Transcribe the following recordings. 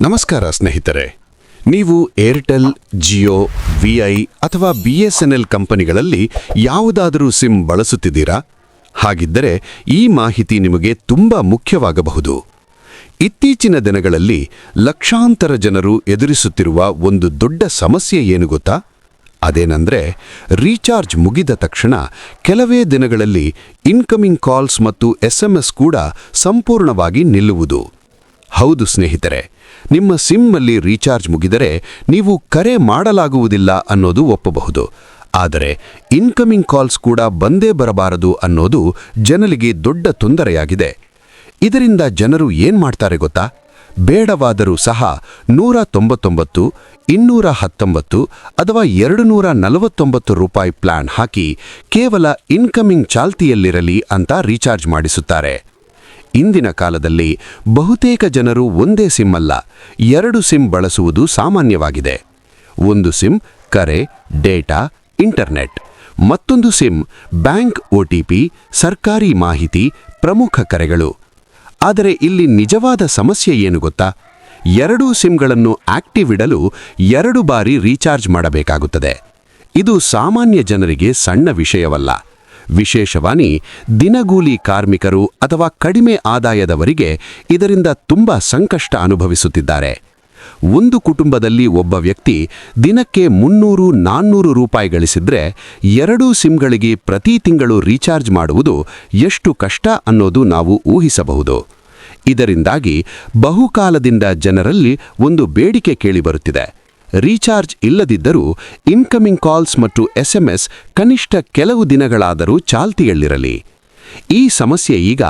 ನಮಸ್ಕಾರ ಸ್ನೇಹಿತರೆ. ನೀವು ಏರ್ಟೆಲ್, ಜಿಯೋ, ವಿಐ ಅಥವಾ ಬಿಎಸ್ಎನ್ಎಲ್ ಕಂಪನಿಗಳಲ್ಲಿ ಯಾವುದಾದರೂ ಸಿಮ್ ಬಳಸುತ್ತಿದ್ದೀರಾ? ಹಾಗಿದ್ದರೆ ಈ ಮಾಹಿತಿ ನಿಮಗೆ ತುಂಬಾ ಮುಖ್ಯವಾಗಬಹುದು. ಇತ್ತೀಚಿನ ದಿನಗಳಲ್ಲಿ ಲಕ್ಷಾಂತರ ಜನರು ಎದುರಿಸುತ್ತಿರುವ ಒಂದು ದೊಡ್ಡ ಸಮಸ್ಯೆ ಏನು ಗೊತ್ತಾ? ಅದೇನೆಂದರೆ ರೀಚಾರ್ಜ್ ಮುಗಿದ ತಕ್ಷಣ ಕೆಲವೇ ದಿನಗಳಲ್ಲಿ ಇನ್ಕಮಿಂಗ್ ಕಾಲ್ಸ್ ಮತ್ತು SMS ಕೂಡ ಸಂಪೂರ್ಣವಾಗಿ ನಿಲ್ಲುವುದು. ಹೌದು ಸ್ನೇಹಿತರೆ, ನಿಮ್ಮ ಸಿಮ್ನಲ್ಲಿ ರೀಚಾರ್ಜ್ ಮುಗಿದರೆ ನೀವು ಕರೆ ಮಾಡಲಾಗುವುದಿಲ್ಲ ಅನ್ನೋದು ಒಪ್ಪಬಹುದು. ಆದರೆ ಇನ್ಕಮಿಂಗ್ ಕಾಲ್ಸ್ ಕೂಡ ಬಂದೇ ಬರಬಾರದು ಅನ್ನೋದು ಜನರಿಗೆ ದೊಡ್ಡ ತೊಂದರೆಯಾಗಿದೆ. ಇದರಿಂದ ಜನರು ಮಾಡ್ತಾರೆ ಗೊತ್ತಾ? ಬೇಡವಾದರೂ ಸಹ 199, 219 ಅಥವಾ 249 ರೂಪಾಯಿ ಪ್ಲಾನ್ ಹಾಕಿ ಕೇವಲ ಇನ್ಕಮಿಂಗ್ ಚಾಲ್ತಿಯಲ್ಲಿರಲಿ ಅಂತ ರೀಚಾರ್ಜ್ ಮಾಡಿಸುತ್ತಾರೆ. ಇಂದಿನ ಕಾಲದಲ್ಲಿ ಬಹುತೇಕ ಜನರು ಒಂದೇ ಸಿಮ್ ಅಲ್ಲ, 2 ಸಿಮ್ ಬಳಸುವುದು ಸಾಮಾನ್ಯವಾಗಿದೆ. ಒಂದು ಸಿಮ್ ಕರೆ, ಡೇಟಾ, ಇಂಟರ್ನೆಟ್. ಮತ್ತೊಂದು ಸಿಮ್ ಬ್ಯಾಂಕ್ OTP, ಸರ್ಕಾರಿ ಮಾಹಿತಿ, ಪ್ರಮುಖ ಕರೆಗಳು. ಆದರೆ ಇಲ್ಲಿ ನಿಜವಾದ ಸಮಸ್ಯೆ ಏನು ಗೊತ್ತಾ? 2 ಸಿಮ್ಗಳನ್ನು ಆಕ್ಟಿವ್ ಇಡಲು 2 ಬಾರಿ ರೀಚಾರ್ಜ್ ಮಾಡಬೇಕಾಗುತ್ತದೆ. ಇದು ಸಾಮಾನ್ಯ ಜನರಿಗೆ ಸಣ್ಣ ವಿಷಯವಲ್ಲ. ವಿಶೇಷವಾಗಿ ದಿನಗೂಲಿ ಕಾರ್ಮಿಕರು ಅಥವಾ ಕಡಿಮೆ ಆದಾಯದವರಿಗೆ ಇದರಿಂದ ತುಂಬಾ ಸಂಕಷ್ಟ ಅನುಭವಿಸುತ್ತಿದ್ದಾರೆ. ಒಂದು ಕುಟುಂಬದಲ್ಲಿ ಒಬ್ಬ ವ್ಯಕ್ತಿ ದಿನಕ್ಕೆ 300-400 ರೂಪಾಯಿ ಗಳಿಸಿದ್ರೆ 2 ಸಿಮ್ಗಳಿಗೆ ಪ್ರತಿ ತಿಂಗಳು ರೀಚಾರ್ಜ್ ಮಾಡುವುದು ಎಷ್ಟು ಕಷ್ಟ ಅನ್ನೋದು ನಾವು ಊಹಿಸಬಹುದು. ಇದರಿಂದಾಗಿ ಬಹುಕಾಲದಿಂದ ಜನರಲ್ಲಿ ಒಂದು ಬೇಡಿಕೆ ಕೇಳಿಬರುತ್ತಿದೆ. ರೀಚಾರ್ಜ್ ಇಲ್ಲದಿದ್ದರೂ ಇನ್ಕಮಿಂಗ್ ಕಾಲ್ಸ್ ಮತ್ತು SMS ಕನಿಷ್ಠ ಕೆಲವು ದಿನಗಳಾದರೂ ಚಾಲ್ತಿಯಲ್ಲಿರಲಿ. ಈ ಸಮಸ್ಯೆ ಈಗ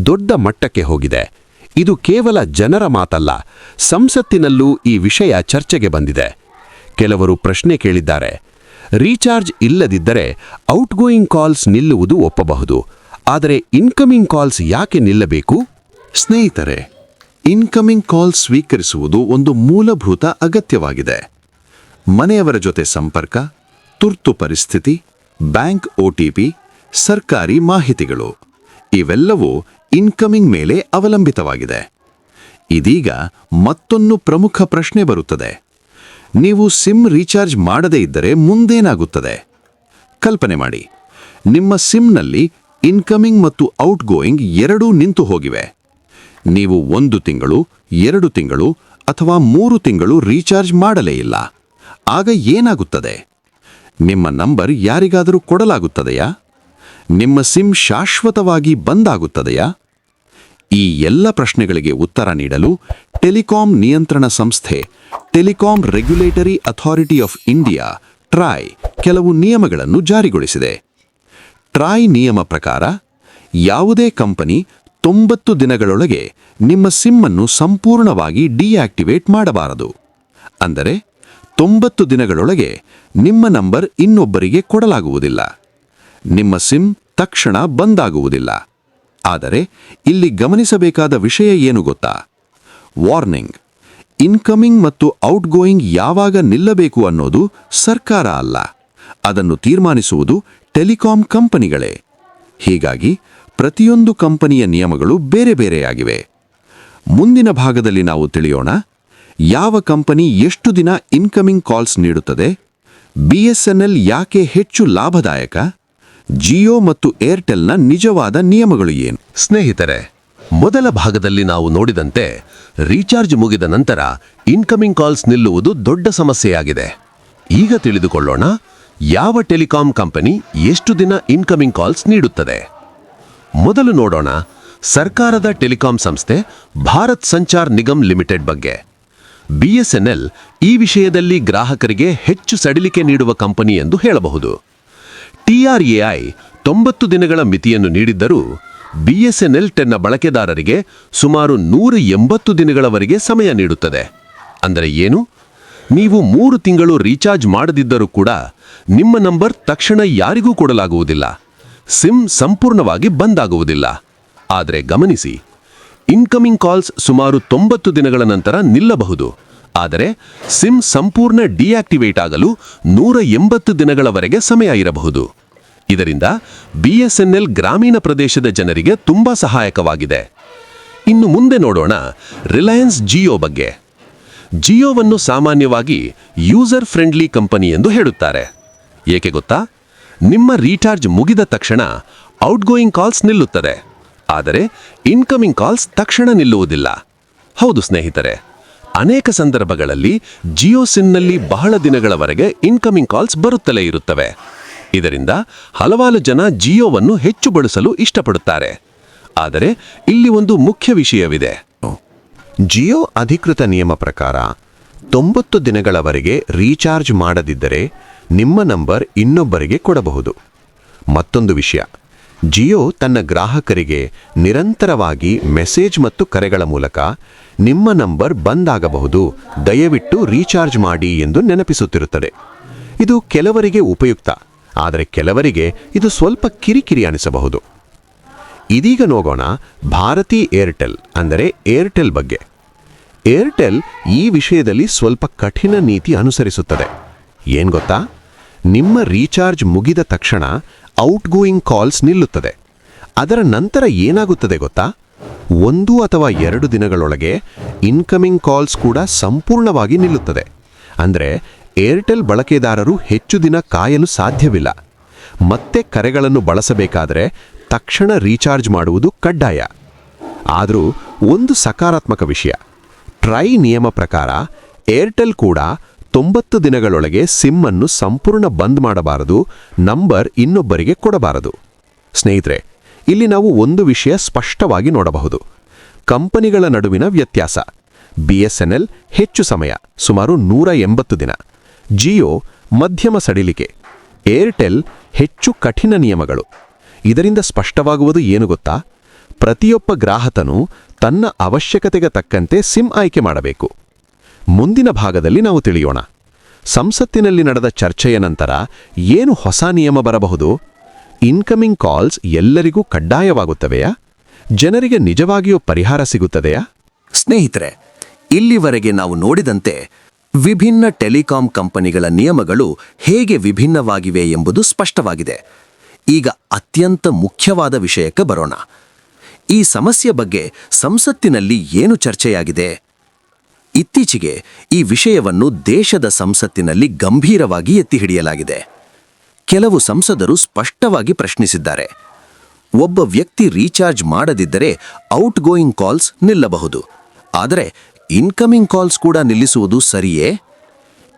ದೊಡ್ಡ ಮಟ್ಟಕ್ಕೆ ಹೋಗಿದೆ. ಇದು ಕೇವಲ ಜನರ ಮಾತಲ್ಲ, ಸಂಸತ್ತಿನಲ್ಲೂ ಈ ವಿಷಯ ಚರ್ಚೆಗೆ ಬಂದಿದೆ. ಕೆಲವರು ಪ್ರಶ್ನೆ ಕೇಳಿದ್ದಾರೆ, ರೀಚಾರ್ಜ್ ಇಲ್ಲದಿದ್ದರೆ ಔಟ್ಗೋಯಿಂಗ್ ಕಾಲ್ಸ್ ನಿಲ್ಲುವುದು ಒಪ್ಪಬಹುದು, ಆದರೆ ಇನ್ಕಮಿಂಗ್ ಕಾಲ್ಸ್ ಯಾಕೆ ನಿಲ್ಲಬೇಕು? ಸ್ನೇಹಿತರೆ, ಇನ್ಕಮಿಂಗ್ ಕಾಲ್ಸ್ ಸ್ವೀಕರಿಸುವುದು ಒಂದು ಮೂಲಭೂತ ಅಗತ್ಯವಾಗಿದೆ. ಮನೆಯವರ ಜೊತೆ ಸಂಪರ್ಕ, ತುರ್ತು ಪರಿಸ್ಥಿತಿ, ಬ್ಯಾಂಕ್ OTP, ಸರ್ಕಾರಿ ಮಾಹಿತಿಗಳು ಇವೆಲ್ಲವೂ ಇನ್ಕಮಿಂಗ್ ಮೇಲೆ ಅವಲಂಬಿತವಾಗಿದೆ. ಇದೀಗ ಮತ್ತೊಂದು ಪ್ರಮುಖ ಪ್ರಶ್ನೆ ಬರುತ್ತದೆ. ನೀವು ಸಿಮ್ ರೀಚಾರ್ಜ್ ಮಾಡದೇ ಇದ್ದರೆ ಮುಂದೇನಾಗುತ್ತದೆ? ಕಲ್ಪನೆ ಮಾಡಿ, ನಿಮ್ಮ ಸಿಮ್ನಲ್ಲಿ ಇನ್ಕಮಿಂಗ್ ಮತ್ತು ಔಟ್ಗೋಯಿಂಗ್ ಎರಡೂ ನಿಂತು ಹೋಗಿವೆ. ನೀವು 1 ತಿಂಗಳು, 2 ತಿಂಗಳು ಅಥವಾ 3 ತಿಂಗಳು ರೀಚಾರ್ಜ್ ಮಾಡಲೇ ಇಲ್ಲ. ಆಗ ಏನಾಗುತ್ತದೆ? ನಿಮ್ಮ ನಂಬರ್ ಯಾರಿಗಾದರೂ ಕೊಡಲಾಗುತ್ತದೆಯಾ? ನಿಮ್ಮ ಸಿಮ್ ಶಾಶ್ವತವಾಗಿ ಬಂದಾಗುತ್ತದೆಯಾ? ಈ ಎಲ್ಲ ಪ್ರಶ್ನೆಗಳಿಗೆ ಉತ್ತರ ನೀಡಲು ಟೆಲಿಕಾಂ ನಿಯಂತ್ರಣ ಸಂಸ್ಥೆ telecom regulatory authority of India TRAI ಕೆಲವು ನಿಯಮಗಳನ್ನು ಜಾರಿಗೊಳಿಸಿದೆ. ಟ್ರಾಯ್ ನಿಯಮ ಪ್ರಕಾರ ಯಾವುದೇ ಕಂಪನಿ 90 ದಿನಗಳೊಳಗೆ ನಿಮ್ಮ ಸಿಮ್ ಅನ್ನು ಸಂಪೂರ್ಣವಾಗಿ ಡಿಆಕ್ಟಿವೇಟ್ ಮಾಡಬಾರದು. ಅಂದರೆ 90 ದಿನಗಳೊಳಗೆ ನಿಮ್ಮ ನಂಬರ್ ಇನ್ನೊಬ್ಬರಿಗೆ ಕೊಡಲಾಗುವುದಿಲ್ಲ. ನಿಮ್ಮ ಸಿಮ್ ತಕ್ಷಣ ಬಂದಾಗುವುದಿಲ್ಲ. ಆದರೆ ಇಲ್ಲಿ ಗಮನಿಸಬೇಕಾದ ವಿಷಯ ಏನು ಗೊತ್ತಾ? ವಾರ್ನಿಂಗ್: ಇನ್ಕಮಿಂಗ್ ಮತ್ತು ಔಟ್ಗೋಯಿಂಗ್ ಯಾವಾಗ ನಿಲ್ಲಬೇಕು ಅನ್ನೋದು ಸರ್ಕಾರ ಅಲ್ಲ, ಅದನ್ನು ತೀರ್ಮಾನಿಸುವುದು ಟೆಲಿಕಾಂ ಕಂಪನಿಗಳೇ. ಹೀಗಾಗಿ ಪ್ರತಿಯೊಂದು ಕಂಪನಿಯ ನಿಯಮಗಳು ಬೇರೆ ಬೇರೆಯಾಗಿವೆ. ಮುಂದಿನ ಭಾಗದಲ್ಲಿ ನಾವು ತಿಳಿಯೋಣ, ಯಾವ ಕಂಪನಿ ಎಷ್ಟು ದಿನ ಇನ್ಕಮಿಂಗ್ ಕಾಲ್ಸ್ ನೀಡುತ್ತದೆ, BSNL ಯಾಕೆ ಹೆಚ್ಚು ಲಾಭದಾಯಕ, ಜಿಯೋ ಮತ್ತು ಏರ್ಟೆಲ್ನ ನಿಜವಾದ ನಿಯಮಗಳು ಏನು? ಸ್ನೇಹಿತರೆ, ಮೊದಲ ಭಾಗದಲ್ಲಿ ನಾವು ನೋಡಿದಂತೆ ರೀಚಾರ್ಜ್ ಮುಗಿದ ನಂತರ ಇನ್ಕಮಿಂಗ್ ಕಾಲ್ಸ್ ನಿಲ್ಲುವುದು ದೊಡ್ಡ ಸಮಸ್ಯೆಯಾಗಿದೆ. ಈಗ ತಿಳಿದುಕೊಳ್ಳೋಣ, ಯಾವ ಟೆಲಿಕಾಂ ಕಂಪನಿ ಎಷ್ಟು ದಿನ ಇನ್ಕಮಿಂಗ್ ಕಾಲ್ಸ್ ನೀಡುತ್ತದೆ. ಮೊದಲು ನೋಡೋಣ ಸರ್ಕಾರದ ಟೆಲಿಕಾಂ ಸಂಸ್ಥೆ ಭಾರತ್ ಸಂಚಾರ್ ನಿಗಮ್ ಲಿಮಿಟೆಡ್ ಬಗ್ಗೆ. BSNL ಈ ವಿಷಯದಲ್ಲಿ ಗ್ರಾಹಕರಿಗೆ ಹೆಚ್ಚು ಸಡಿಲಿಕೆ ನೀಡುವ ಕಂಪನಿ ಎಂದು ಹೇಳಬಹುದು. TRAI 90 ದಿನಗಳ ಮಿತಿಯನ್ನು ನೀಡಿದ್ದರೂ BSNL ತನ್ನ ಬಳಕೆದಾರರಿಗೆ ಸುಮಾರು 180 ದಿನಗಳವರೆಗೆ ಸಮಯ ನೀಡುತ್ತದೆ. ಅಂದರೆ ಏನು? ನೀವು 3 ತಿಂಗಳು ರೀಚಾರ್ಜ್ ಮಾಡದಿದ್ದರೂ ಕೂಡ ನಿಮ್ಮ ನಂಬರ್ ತಕ್ಷಣ ಯಾರಿಗೂ ಕೊಡಲಾಗುವುದಿಲ್ಲ. ಸಿಮ್ ಸಂಪೂರ್ಣವಾಗಿ ಬಂದಾಗುವುದಿಲ್ಲ. ಆದರೆ ಗಮನಿಸಿ, ಇನ್ಕಮಿಂಗ್ ಕಾಲ್ಸ್ ಸುಮಾರು 90 ದಿನಗಳ ನಂತರ ನಿಲ್ಲಬಹುದು. ಆದರೆ ಸಿಮ್ ಸಂಪೂರ್ಣ ಡಿಆಕ್ಟಿವೇಟ್ ಆಗಲು 180 ದಿನಗಳವರೆಗೆ ಸಮಯ ಇರಬಹುದು. ಇದರಿಂದ BSNL ಗ್ರಾಮೀಣ ಪ್ರದೇಶದ ಜನರಿಗೆ ತುಂಬಾ ಸಹಾಯಕವಾಗಿದೆ. ಇನ್ನು ಮುಂದೆ ನೋಡೋಣ ರಿಲಯನ್ಸ್ ಜಿಯೋ ಬಗ್ಗೆ. ಜಿಯೋವನ್ನು ಸಾಮಾನ್ಯವಾಗಿ ಯೂಸರ್ ಫ್ರೆಂಡ್ಲಿ ಕಂಪನಿ ಎಂದು ಹೇಳುತ್ತಾರೆ. ಏಕೆ ಗೊತ್ತಾ? ನಿಮ್ಮ ರೀಚಾರ್ಜ್ ಮುಗಿದ ತಕ್ಷಣ ಔಟ್ಗೋಯಿಂಗ್ ಕಾಲ್ಸ್ ನಿಲ್ಲುತ್ತದೆ, ಆದರೆ ಇನ್ಕಮಿಂಗ್ ಕಾಲ್ಸ್ ತಕ್ಷಣ ನಿಲ್ಲುವುದಿಲ್ಲ. ಹೌದು ಸ್ನೇಹಿತರೆ, ಅನೇಕ ಸಂದರ್ಭಗಳಲ್ಲಿ ಜಿಯೋ ಸಿಮ್ನಲ್ಲಿ ಬಹಳ ದಿನಗಳವರೆಗೆ ಇನ್ಕಮಿಂಗ್ ಕಾಲ್ಸ್ ಬರುತ್ತಲೇ ಇರುತ್ತವೆ. ಇದರಿಂದ ಹಲವಾರು ಜನ ಜಿಯೋವನ್ನು ಹೆಚ್ಚು ಬಳಸಲು ಇಷ್ಟಪಡುತ್ತಾರೆ. ಆದರೆ ಇಲ್ಲಿ ಒಂದು ಮುಖ್ಯ ವಿಷಯವಿದೆ. ಜಿಯೋ ಅಧಿಕೃತ ನಿಯಮ ಪ್ರಕಾರ 90 ದಿನಗಳವರೆಗೆ ರೀಚಾರ್ಜ್ ಮಾಡದಿದ್ದರೆ ನಿಮ್ಮ ನಂಬರ್ ಇನ್ನೊಬ್ಬರಿಗೆ ಕೊಡಬಹುದು. ಮತ್ತೊಂದು ವಿಷಯ, ಜಿಯೋ ತನ್ನ ಗ್ರಾಹಕರಿಗೆ ನಿರಂತರವಾಗಿ ಮೆಸೇಜ್ ಮತ್ತು ಕರೆಗಳ ಮೂಲಕ ನಿಮ್ಮ ನಂಬರ್ ಬಂದ್ ಆಗಬಹುದು, ದಯವಿಟ್ಟು ರೀಚಾರ್ಜ್ ಮಾಡಿ ಎಂದು ನೆನಪಿಸುತ್ತಿರುತ್ತದೆ. ಇದು ಕೆಲವರಿಗೆ ಉಪಯುಕ್ತ, ಆದರೆ ಕೆಲವರಿಗೆ ಇದು ಸ್ವಲ್ಪ ಕಿರಿಕಿರಿ ಅನಿಸಬಹುದು. ಇದೀಗ ನೋಡೋಣ ಭಾರತಿ ಏರ್ಟೆಲ್ ಅಂದರೆ ಏರ್ಟೆಲ್ ಬಗ್ಗೆ. ಏರ್ಟೆಲ್ ಈ ವಿಷಯದಲ್ಲಿ ಸ್ವಲ್ಪ ಕಠಿಣ ನೀತಿ ಅನುಸರಿಸುತ್ತದೆ. ಏನ್ ಗೊತ್ತಾ? ನಿಮ್ಮ ರೀಚಾರ್ಜ್ ಮುಗಿದ ತಕ್ಷಣ ಔಟ್ಗೋಯಿಂಗ್ ಕಾಲ್ಸ್ ನಿಲ್ಲುತ್ತದೆ. ಅದರ ನಂತರ ಏನಾಗುತ್ತದೆ ಗೊತ್ತಾ? 1 ಅಥವಾ 2 ದಿನಗಳೊಳಗೆ ಇನ್ಕಮಿಂಗ್ ಕಾಲ್ಸ್ ಕೂಡ ಸಂಪೂರ್ಣವಾಗಿ ನಿಲ್ಲುತ್ತದೆ. ಅಂದರೆ ಏರ್ಟೆಲ್ ಬಳಕೆದಾರರು ಹೆಚ್ಚು ದಿನ ಕಾಯಲು ಸಾಧ್ಯವಿಲ್ಲ. ಮತ್ತೆ ಕರೆಗಳನ್ನು ಬಳಸಬೇಕಾದರೆ ತಕ್ಷಣ ರೀಚಾರ್ಜ್ ಮಾಡುವುದು ಕಡ್ಡಾಯ. ಆದರೂ ಒಂದು ಸಕಾರಾತ್ಮಕ ವಿಷಯ, ಟ್ರೈ ನಿಯಮ ಪ್ರಕಾರ ಏರ್ಟೆಲ್ ಕೂಡ 90 ದಿನಗಳೊಳಗೆ ಸಿಮ್ ಅನ್ನು ಸಂಪೂರ್ಣ ಬಂದ್ ಮಾಡಬಾರದು, ನಂಬರ್ ಇನ್ನೊಬ್ಬರಿಗೆ ಕೊಡಬಾರದು. ಸ್ನೇಹಿತರೆ, ಇಲ್ಲಿ ನಾವು ಒಂದು ವಿಷಯ ಸ್ಪಷ್ಟವಾಗಿ ನೋಡಬಹುದು. ಕಂಪನಿಗಳ ನಡುವಿನ ವ್ಯತ್ಯಾಸ. BSNL ಹೆಚ್ಚು ಸಮಯ, ಸುಮಾರು 180 ದಿನ. ಜಿಯೋ ಮಧ್ಯಮ ಸಡಿಲಿಕೆ. ಏರ್ಟೆಲ್ ಹೆಚ್ಚು ಕಠಿಣ ನಿಯಮಗಳು. ಇದರಿಂದ ಸ್ಪಷ್ಟವಾಗುವುದು ಏನು ಗೊತ್ತಾ? ಪ್ರತಿಯೊಬ್ಬ ಗ್ರಾಹಕನು ತನ್ನ ಅವಶ್ಯಕತೆಗೆ ತಕ್ಕಂತೆ ಸಿಮ್ ಆಯ್ಕೆ ಮಾಡಬೇಕು. ಮುಂದಿನ ಭಾಗದಲ್ಲಿ ನಾವು ತಿಳಿಯೋಣ. ಸಂಸತ್ತಿನಲ್ಲಿ ನಡೆದ ಚರ್ಚೆಯ ನಂತರ ಏನು ಹೊಸ ನಿಯಮ ಬರಬಹುದು? ಇನ್ಕಮಿಂಗ್ ಕಾಲ್ಸ್ ಎಲ್ಲರಿಗೂ ಕಡ್ಡಾಯವಾಗುತ್ತವೆಯಾ? ಜನರಿಗೆ ನಿಜವಾಗಿಯೂ ಪರಿಹಾರ ಸಿಗುತ್ತದೆಯಾ? ಸ್ನೇಹಿತರೆ, ಇಲ್ಲಿವರೆಗೆ ನಾವು ನೋಡಿದಂತೆ ವಿಭಿನ್ನ ಟೆಲಿಕಾಂ ಕಂಪನಿಗಳ ನಿಯಮಗಳು ಹೇಗೆ ವಿಭಿನ್ನವಾಗಿವೆ ಎಂಬುದು ಸ್ಪಷ್ಟವಾಗಿದೆ. ಈಗ ಅತ್ಯಂತ ಮುಖ್ಯವಾದ ವಿಷಯಕ್ಕೆ ಬರೋಣ. ಈ ಸಮಸ್ಯೆ ಬಗ್ಗೆ ಸಂಸತ್ತಿನಲ್ಲಿ ಏನು ಚರ್ಚೆಯಾಗಿದೆ? ಇತ್ತೀಚೆಗೆ ಈ ವಿಷಯವನ್ನು ದೇಶದ ಸಂಸತ್ತಿನಲ್ಲಿ ಗಂಭೀರವಾಗಿ ಎತ್ತಿ ಹಿಡಿಯಲಾಗಿದೆ. ಕೆಲವು ಸಂಸದರು ಸ್ಪಷ್ಟವಾಗಿ ಪ್ರಶ್ನಿಸಿದ್ದಾರೆ. ಒಬ್ಬ ವ್ಯಕ್ತಿ ರೀಚಾರ್ಜ್ ಮಾಡದಿದ್ದರೆ ಔಟ್ಗೋಯಿಂಗ್ ಕಾಲ್ಸ್ ನಿಲ್ಲಬಹುದು, ಆದರೆ ಇನ್ಕಮಿಂಗ್ ಕಾಲ್ಸ್ ಕೂಡ ನಿಲ್ಲಿಸುವುದು ಸರಿಯೇ?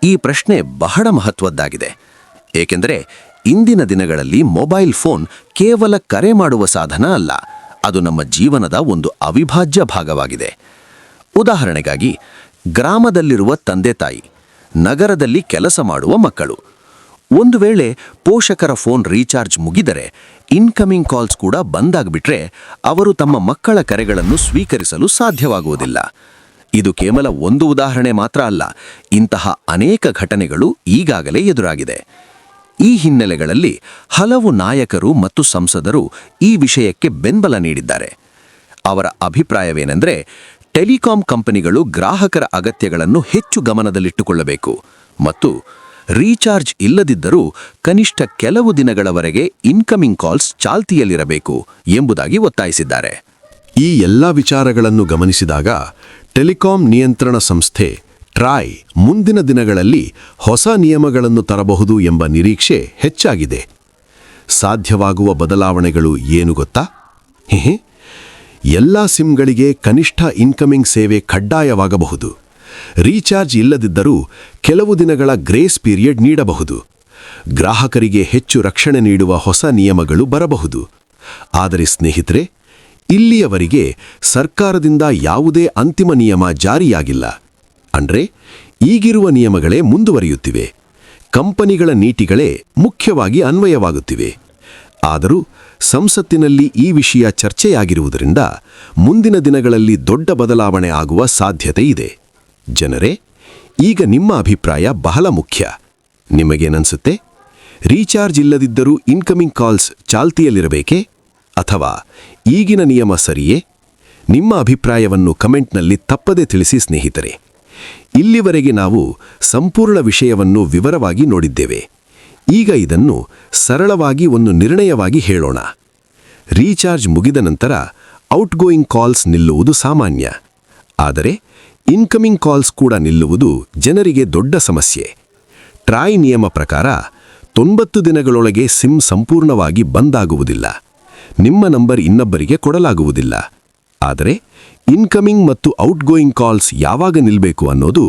ಈ ಪ್ರಶ್ನೆ ಬಹಳ ಮಹತ್ವದ್ದಾಗಿದೆ. ಏಕೆಂದರೆ ಇಂದಿನ ದಿನಗಳಲ್ಲಿ ಮೊಬೈಲ್ ಫೋನ್ ಕೇವಲ ಕರೆ ಮಾಡುವ ಸಾಧನ ಅಲ್ಲ, ಅದು ನಮ್ಮ ಜೀವನದ ಒಂದು ಅವಿಭಾಜ್ಯ ಭಾಗವಾಗಿದೆ. ಉದಾಹರಣೆಗಾಗಿ, ಗ್ರಾಮದಲ್ಲಿರುವ ತಂದೆ ತಾಯಿ, ನಗರದಲ್ಲಿ ಕೆಲಸ ಮಾಡುವ ಮಕ್ಕಳು. ಒಂದು ವೇಳೆ ಪೋಷಕರ ಫೋನ್ ರೀಚಾರ್ಜ್ ಮುಗಿದರೆ ಇನ್ಕಮಿಂಗ್ ಕಾಲ್ಸ್ ಕೂಡ ಬಂದಾಗ್ಬಿಟ್ರೆ ಅವರು ತಮ್ಮ ಮಕ್ಕಳ ಕರೆಗಳನ್ನು ಸ್ವೀಕರಿಸಲು ಸಾಧ್ಯವಾಗುವುದಿಲ್ಲ. ಇದು ಕೇವಲ ಒಂದು ಉದಾಹರಣೆ ಮಾತ್ರ ಅಲ್ಲ, ಇಂತಹ ಅನೇಕ ಘಟನೆಗಳು ಈಗಾಗಲೇ ಎದುರಾಗಿದೆ. ಈ ಹಿನ್ನೆಲೆಗಳಲ್ಲಿ ಹಲವು ನಾಯಕರು ಮತ್ತು ಸಂಸದರು ಈ ವಿಷಯಕ್ಕೆ ಬೆಂಬಲ ನೀಡಿದ್ದಾರೆ. ಅವರ ಅಭಿಪ್ರಾಯವೇನೆಂದರೆ, ಟೆಲಿಕಾಂ ಕಂಪನಿಗಳು ಗ್ರಾಹಕರ ಅಗತ್ಯಗಳನ್ನು ಹೆಚ್ಚು ಗಮನದಲ್ಲಿಟ್ಟುಕೊಳ್ಳಬೇಕು ಮತ್ತು ರೀಚಾರ್ಜ್ ಇಲ್ಲದಿದ್ದರೂ ಕನಿಷ್ಠ ಕೆಲವು ದಿನಗಳವರೆಗೆ ಇನ್ಕಮಿಂಗ್ ಕಾಲ್ಸ್ ಚಾಲ್ತಿಯಲ್ಲಿರಬೇಕು ಎಂಬುದಾಗಿ ಒತ್ತಾಯಿಸಿದ್ದಾರೆ. ಈ ಎಲ್ಲ ವಿಚಾರಗಳನ್ನು ಗಮನಿಸಿದಾಗ ಟೆಲಿಕಾಂ ನಿಯಂತ್ರಣ ಸಂಸ್ಥೆ ಟ್ರಾಯ್ ಮುಂದಿನ ದಿನಗಳಲ್ಲಿ ಹೊಸ ನಿಯಮಗಳನ್ನು ತರಬಹುದು ಎಂಬ ನಿರೀಕ್ಷೆ ಹೆಚ್ಚಾಗಿದೆ. ಸಾಧ್ಯವಾಗುವ ಬದಲಾವಣೆಗಳು ಏನು ಗೊತ್ತಾ? ಎಲ್ಲ ಸಿಮ್ಗಳಿಗೆ ಕನಿಷ್ಠ ಇನ್ಕಮಿಂಗ್ ಸೇವೆ ಕಡ್ಡಾಯವಾಗಬಹುದು. ರೀಚಾರ್ಜ್ ಇಲ್ಲದಿದ್ದರೂ ಕೆಲವು ದಿನಗಳ ಗ್ರೇಸ್ ಪೀರಿಯಡ್ ನೀಡಬಹುದು. ಗ್ರಾಹಕರಿಗೆ ಹೆಚ್ಚು ರಕ್ಷಣೆ ನೀಡುವ ಹೊಸ ನಿಯಮಗಳು ಬರಬಹುದು. ಆದರೆ ಸ್ನೇಹಿತರೆ, ಇಲ್ಲಿಯವರೆಗೆ ಸರ್ಕಾರದಿಂದ ಯಾವುದೇ ಅಂತಿಮ ನಿಯಮ ಜಾರಿಯಾಗಿಲ್ಲ. ಅಂದ್ರೆ ಈಗಿರುವ ನಿಯಮಗಳೇ ಮುಂದುವರಿಯುತ್ತಿವೆ. ಕಂಪನಿಗಳ ನೀತಿಗಳೇ ಮುಖ್ಯವಾಗಿ ಅನ್ವಯವಾಗುತ್ತಿವೆ. ಆದರೂ ಸಂಸತ್ತಿನಲ್ಲಿ ಈ ವಿಷಯ ಚರ್ಚೆಯಾಗಿರುವುದರಿಂದ ಮುಂದಿನ ದಿನಗಳಲ್ಲಿ ದೊಡ್ಡ ಬದಲಾವಣೆ ಆಗುವ ಸಾಧ್ಯತೆ ಇದೆ. ಜನರೇ, ಈಗ ನಿಮ್ಮ ಅಭಿಪ್ರಾಯ ಬಹಳ ಮುಖ್ಯ. ನಿಮಗೇನನ್ಸುತ್ತೆ? ರೀಚಾರ್ಜ್ ಇಲ್ಲದಿದ್ದರೂ ಇನ್ಕಮಿಂಗ್ ಕಾಲ್ಸ್ ಚಾಲ್ತಿಯಲ್ಲಿರಬೇಕೇ ಅಥವಾ ಈಗಿನ ನಿಯಮ ಸರಿಯೇ? ನಿಮ್ಮ ಅಭಿಪ್ರಾಯವನ್ನು ಕಮೆಂಟ್ನಲ್ಲಿ ತಪ್ಪದೇ ತಿಳಿಸಿ ಸ್ನೇಹಿತರೆ. ಇಲ್ಲಿವರೆಗೆ ನಾವು ಸಂಪೂರ್ಣ ವಿಷಯವನ್ನು ವಿವರವಾಗಿ ನೋಡಿದ್ದೇವೆ. ಈಗ ಇದನ್ನು ಸರಳವಾಗಿ ಒಂದು ನಿರ್ಣಯವಾಗಿ ಹೇಳೋಣ. ರೀಚಾರ್ಜ್ ಮುಗಿದ ನಂತರ ಔಟ್ಗೋಯಿಂಗ್ ಕಾಲ್ಸ್ ನಿಲ್ಲುವುದು ಸಾಮಾನ್ಯ. ಆದರೆ ಇನ್ಕಮಿಂಗ್ ಕಾಲ್ಸ್ ಕೂಡ ನಿಲ್ಲುವುದು ಜನರಿಗೆ ದೊಡ್ಡ ಸಮಸ್ಯೆ. ಟ್ರಾಯ್ ನಿಯಮ ಪ್ರಕಾರ 90 ದಿನಗಳೊಳಗೆ ಸಿಮ್ ಸಂಪೂರ್ಣವಾಗಿ ಬಂದ್ ಆಗುವುದಿಲ್ಲ. ನಿಮ್ಮ ನಂಬರ್ ಇನ್ನೊಬ್ಬರಿಗೆ ಕೊಡಲಾಗುವುದಿಲ್ಲ. ಆದರೆ ಇನ್ಕಮಿಂಗ್ ಮತ್ತು ಔಟ್ಗೋಯಿಂಗ್ ಕಾಲ್ಸ್ ಯಾವಾಗ ನಿಲ್ಲಬೇಕು ಅನ್ನೋದು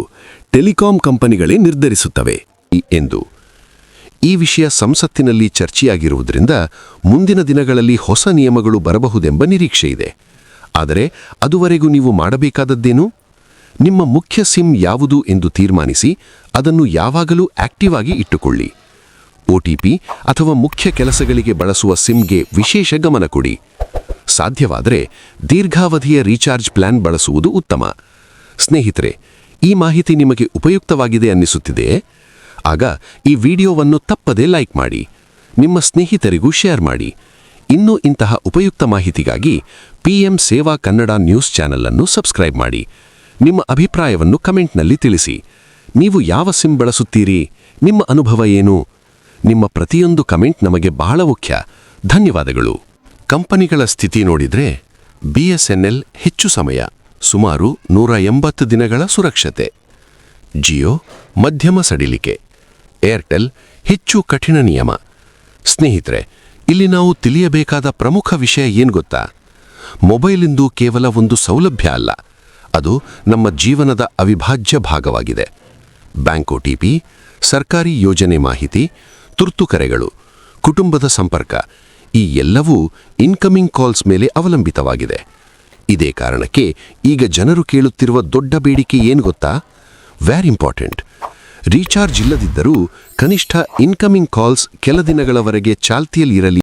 ಟೆಲಿಕಾಂ ಕಂಪನಿಗಳೇ ನಿರ್ಧರಿಸುತ್ತವೆ ಎಂದು. ಈ ವಿಷಯ ಸಂಸತ್ತಿನಲ್ಲಿ ಚರ್ಚೆಯಾಗಿರುವುದರಿಂದ ಮುಂದಿನ ದಿನಗಳಲ್ಲಿ ಹೊಸ ನಿಯಮಗಳು ಬರಬಹುದೆಂಬ ನಿರೀಕ್ಷೆ ಇದೆ. ಆದರೆ ಅದುವರೆಗೂ ನೀವು ಮಾಡಬೇಕಾದದ್ದೇನು? ನಿಮ್ಮ ಮುಖ್ಯ ಸಿಮ್ ಯಾವುದು ಎಂದು ತೀರ್ಮಾನಿಸಿ ಅದನ್ನು ಯಾವಾಗಲೂ ಆಕ್ಟಿವ್ ಆಗಿ ಇಟ್ಟುಕೊಳ್ಳಿ. OTP ಅಥವಾ ಮುಖ್ಯ ಕೆಲಸಗಳಿಗೆ ಬಳಸುವ ಸಿಮ್ಗೆ ವಿಶೇಷ ಗಮನ ಕೊಡಿ. ಸಾಧ್ಯವಾದರೆ ದೀರ್ಘಾವಧಿಯ ರೀಚಾರ್ಜ್ ಪ್ಲಾನ್ ಬಳಸುವುದು ಉತ್ತಮ. ಸ್ನೇಹಿತರೆ, ಈ ಮಾಹಿತಿ ನಿಮಗೆ ಉಪಯುಕ್ತವಾಗಿದೆ ಅನ್ನಿಸುತ್ತಿದೆಯೇ? ಆಗ ಈ ವಿಡಿಯೋವನ್ನು ತಪ್ಪದೇ ಲೈಕ್ ಮಾಡಿ, ನಿಮ್ಮ ಸ್ನೇಹಿತರಿಗೂ ಶೇರ್ ಮಾಡಿ. ಇನ್ನೂ ಇಂತಹ ಉಪಯುಕ್ತ ಮಾಹಿತಿಗಾಗಿ PM ಸೇವಾ ಕನ್ನಡ ನ್ಯೂಸ್ ಚಾನೆಲ್ ಅನ್ನು ಸಬ್ಸ್ಕ್ರೈಬ್ ಮಾಡಿ. ನಿಮ್ಮ ಅಭಿಪ್ರಾಯವನ್ನು ಕಮೆಂಟ್ನಲ್ಲಿ ತಿಳಿಸಿ. ನೀವು ಯಾವ ಸಿಮ್ ಬಳಸುತ್ತೀರಿ? ನಿಮ್ಮ ಅನುಭವ ಏನು? ನಿಮ್ಮ ಪ್ರತಿಯೊಂದು ಕಮೆಂಟ್ ನಮಗೆ ಬಹಳ ಮುಖ್ಯ. ಧನ್ಯವಾದಗಳು. ಕಂಪನಿಗಳ ಸ್ಥಿತಿ ನೋಡಿದ್ರೆ BSNL ಹೆಚ್ಚು ಸಮಯ, ಸುಮಾರು 180 ದಿನಗಳ ಸುರಕ್ಷತೆ. ಜಿಯೋ ಮಧ್ಯಮ ಸಡಿಲಿಕೆ. ಏರ್ಟೆಲ್ ಹೆಚ್ಚು ಕಠಿಣ ನಿಯಮ. ಸ್ನೇಹಿತರೆ, ಇಲ್ಲಿ ನಾವು ತಿಳಿಯಬೇಕಾದ ಪ್ರಮುಖ ವಿಷಯ ಏನು ಗೊತ್ತಾ? ಮೊಬೈಲಿಂದು ಕೇವಲ ಒಂದು ಸೌಲಭ್ಯ ಅಲ್ಲ, ಅದು ನಮ್ಮ ಜೀವನದ ಅವಿಭಾಜ್ಯ ಭಾಗವಾಗಿದೆ. ಬ್ಯಾಂಕ್ OTP, ಸರ್ಕಾರಿ ಯೋಜನೆ ಮಾಹಿತಿ, ತುರ್ತು ಕರೆಗಳು, ಕುಟುಂಬದ ಸಂಪರ್ಕ, ಈ ಎಲ್ಲವೂ ಇನ್ಕಮಿಂಗ್ ಕಾಲ್ಸ್ ಮೇಲೆ ಅವಲಂಬಿತವಾಗಿದೆ. ಇದೇ ಕಾರಣಕ್ಕೆ ಈಗ ಜನರು ಕೇಳುತ್ತಿರುವ ದೊಡ್ಡ ಬೇಡಿಕೆ ಏನು ಗೊತ್ತಾ? Very important. ರೀಚಾರ್ಜ್ ಇಲ್ಲದಿದ್ದರೂ ಕನಿಷ್ಠ ಇನ್ಕಮಿಂಗ್ ಕಾಲ್ಸ್ ಕೆಲ ದಿನಗಳವರೆಗೆ ಚಾಲ್ತಿಯಲ್ಲಿರಲಿ